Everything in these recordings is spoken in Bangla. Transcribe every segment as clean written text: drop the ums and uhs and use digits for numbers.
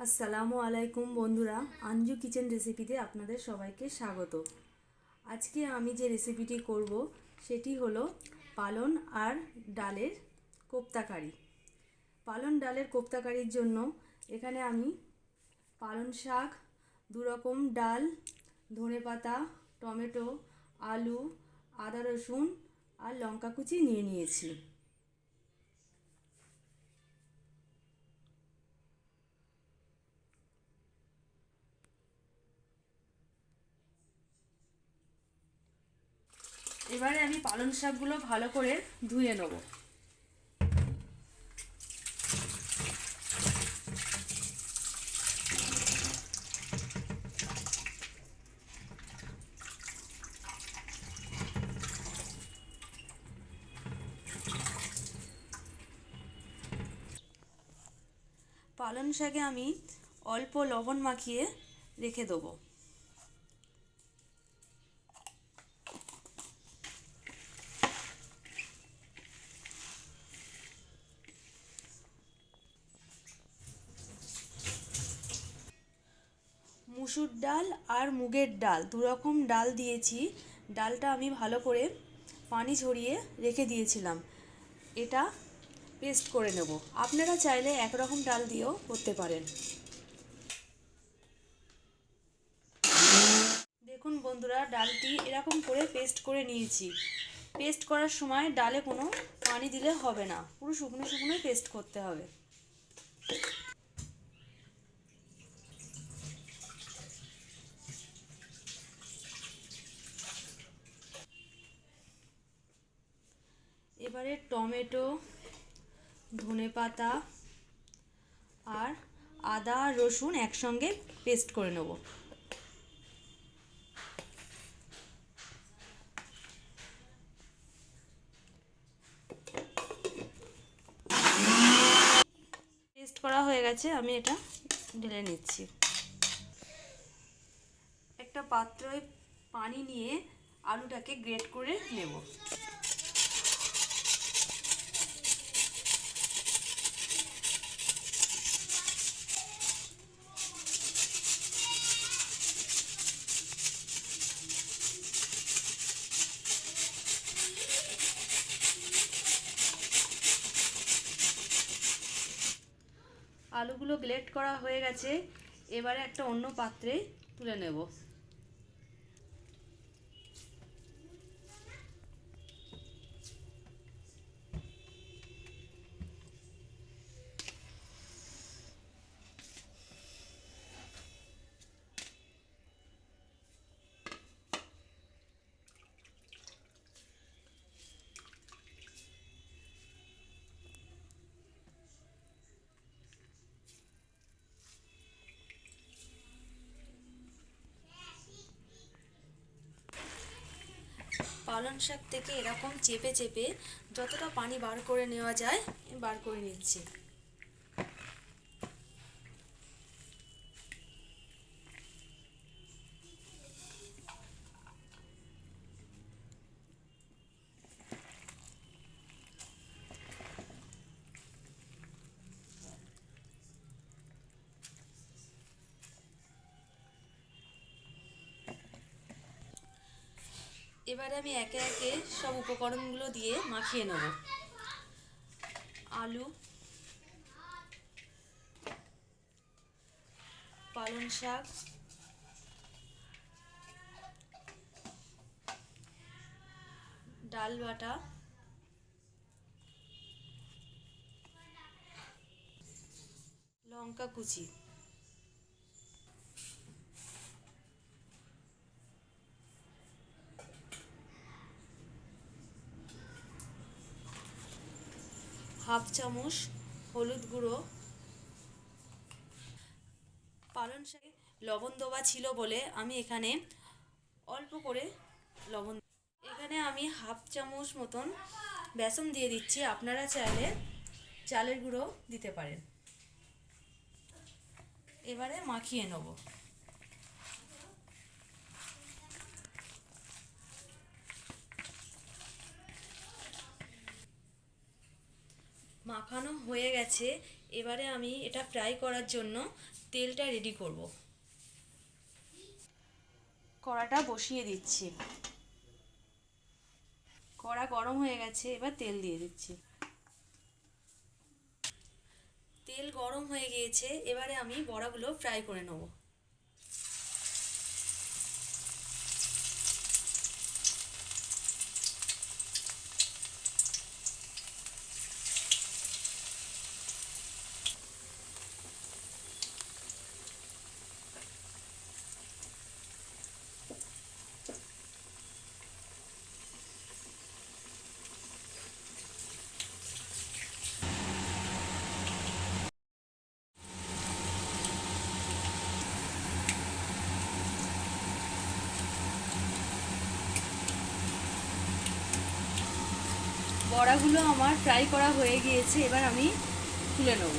আসসালামু আলাইকুম বন্ধুরা, আঞ্জু কিচেন রেসিপিতে আপনাদের সবাইকে স্বাগত। আজকে আমি যে রেসিপিটি করব সেটি হলো পালন আর ডালের কোপ্তাকারি। পালন ডালের কোপ্তাকারির জন্য এখানে আমি পালন শাক, দুরকম ডাল, ধনেপাতা, টমেটো, আলু, আদা রসুন আর লঙ্কা কুচি নিয়ে নিয়েছি। এবারে আমি পালং শাকগুলো ভালো করে ধুয়ে নেব। পালং শাকে আমি অল্প লবণ মাখিয়ে রেখে দেবো। মুসুর ডাল আর মুগের ডাল দুরকম ডাল দিয়েছি। ডালটা আমি ভালো করে পানি ঝরিয়ে রেখে দিয়েছিলাম। এটা পেস্ট করে নেব। আপনারা চাইলে একরকম ডাল দিয়েও করতে পারেন। দেখুন বন্ধুরা, ডালটি এরকম করে পেস্ট করে নিয়েছি। পেস্ট করার সময় ডালে কোনো পানি দিলে হবে না, পুরো শুকনো শুকনো পেস্ট করতে হবে। এবারে টমেটো, ধনেপাতা আর আদা রসুন একসঙ্গে পেস্ট করে নেব। পেস্ট করা হয়ে গেছে, আমি এটা ঢেলে নিচ্ছি। একটা পাত্রে পানি নিয়ে আলুটাকে গ্রেট করে নেব। আলুগুলো গ্রেট করা হয়ে গেছে, এবারে একটা অন্য পাত্রে তুলে নেব। পালং শাক থেকে এরকম চেপে চেপে যতটা পানি বার করে নেওয়া যায় বার করে নিচ্ছি। এবারে আমি একে একে সব উপকরণগুলো দিয়ে মাখিয়ে নেব। আলু, পালং শাক, ডাল বাটা, লঙ্কা কুচি, হাফ চামচ হলুদ গুঁড়ো। পালং শাকে লবণ দেওয়া ছিল বলে আমি এখানে অল্প করে লবণ, এখানে আমি হাফ চামচ মতন বেসন দিয়ে দিচ্ছি। আপনারা চাইলে চালের গুঁড়ো দিতে পারেন। এবারে মাখিয়ে নেব। মাখানো হয়ে গেছে, এবারে আমি এটা ফ্রাই করার জন্য তেলটা রেডি করব। কড়াটা বসিয়ে দিচ্ছি। কড়া গরম হয়ে গেছে, এবার তেল দিয়ে দিচ্ছি। তেল গরম হয়ে গিয়েছে, এবারে আমি বড়াগুলো ফ্রাই করে নেব। বড়াগুলো আমার ফ্রাই করা হয়ে গিয়েছে, এবার আমি তুলে নেব।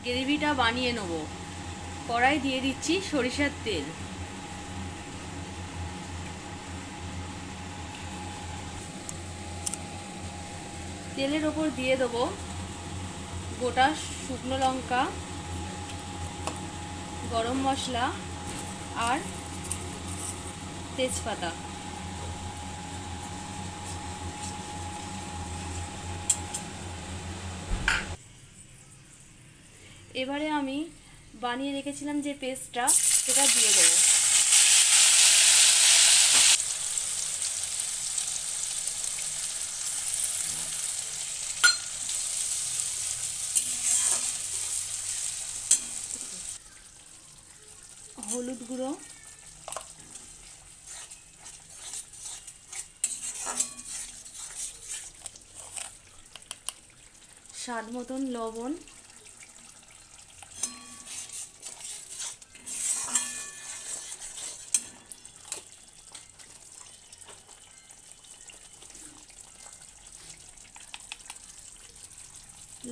গ্রেভিটা বানিয়ে নেব। কড়াই দিয়ে দিচ্ছি সরিষার তেল। তেলের ওপর দিয়ে দেবো গোটা শুকনো লঙ্কা, গরম মশলা আর তেজপাতা। এবারে আমি বানিয়ে রেখেছিলাম যে পেস্টটা, সেটা দিয়ে দেবো। হলুদ গুঁড়ো, স্বাদ মতন লবণ,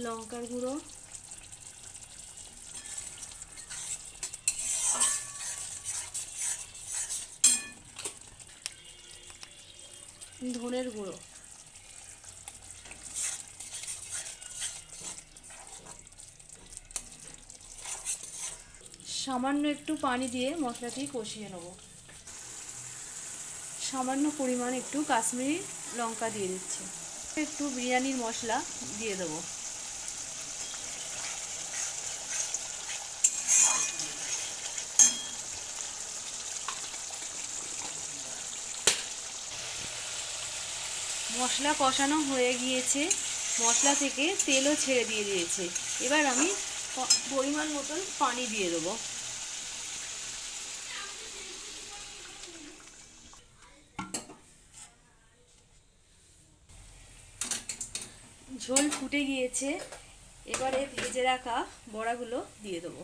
লঙ্কার গুঁড়ো, ধনের গুঁড়ো। সামান্য একটু পানি দিয়ে মশলাটি কষিয়ে নেব। সামান্য পরিমাণ একটু কাশ্মীরি লঙ্কা দিয়ে দিচ্ছি। একটু বিরিয়ানির মশলা দিয়ে দেবো। মশলা কষানো হয়ে গিয়েছে, মশলা থেকে তেলও ছেড়ে দিয়েছে। এবার আমি পরিমাণ মতন পানি দিয়ে দেবো। ঝোল ফুটে গিয়েছে, এবারে ভেজে রাখা বড়াগুলো দিয়ে দেবো।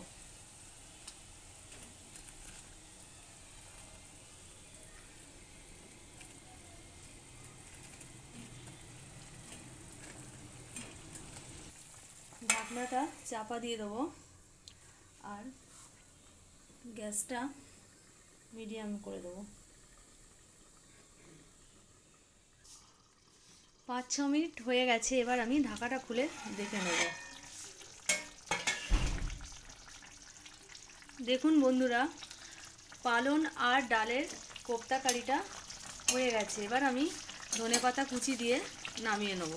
ঢাকনাটা চাপা দিয়ে দেবো আর গ্যাসটা মিডিয়াম করে দেবো। 5-6 মিনিট হয়ে গেছে, এবার আমি ঢাকাটা খুলে দেখে নেব। দেখুন বন্ধুরা, পালন আর ডালের কোপ্তা কারিটা হয়ে গেছে। এবার আমি ধনেপাতা কুচি দিয়ে নামিয়ে নেব।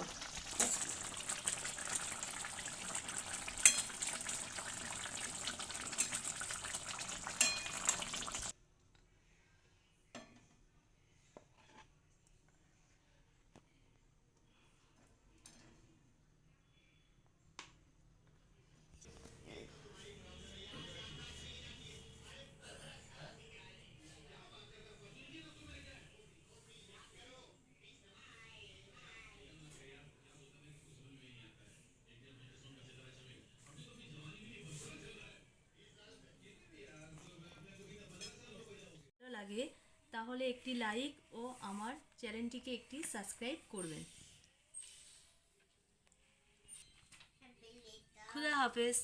তাহলে একটি লাইক ও আমার চ্যানেলটিকে একটি সাবস্ক্রাইব করবেন। খুদা হাফেজ।